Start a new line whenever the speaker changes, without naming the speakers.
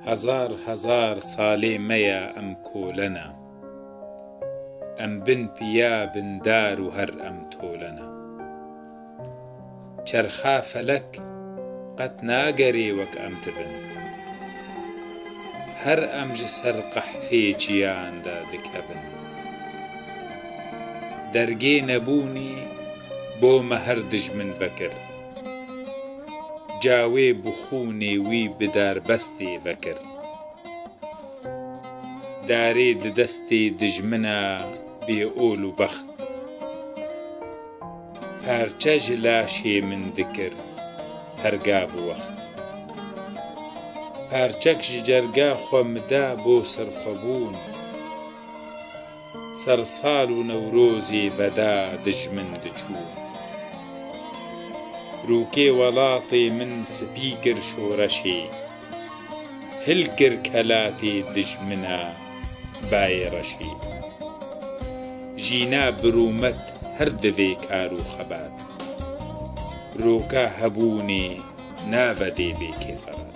هەزار ساڵێ مەیە ئەم کۆلەنە، ئەم بن پیا بندار و هەر ئەم تۆلەنە. چەرخا فەلەک قەت ناگەرێ وەک ئەم تبن، هەر ئەم ji سەر قەحفێکیاندا دکەبن. دەرگێ نەبوونی بۆمە هەر دژمن بەکر، جاوێ بخوونێ وی بداربەستێ بەکر. دارێ ددەستێ دژمنە بێ ئۆل و بەخت، پارچە ji لاشێ من دکر هەرگا بوەخت. پارچەک ji جەرگا خۆ مدا بۆ سەرخەبوون، سەرساڵ و نەورۆزێ بەدا دژمن دچوون. رووکێ وەڵاتێ من سپی کر شۆرەشێ، هل کر کەلاتێ دژمنە بایە ڕەشێ. ژینا بروومەت هەر دەvێ کار و خەبات، ڕۆکا هەبوونێ ناڤەدێ بێ کێفەرات.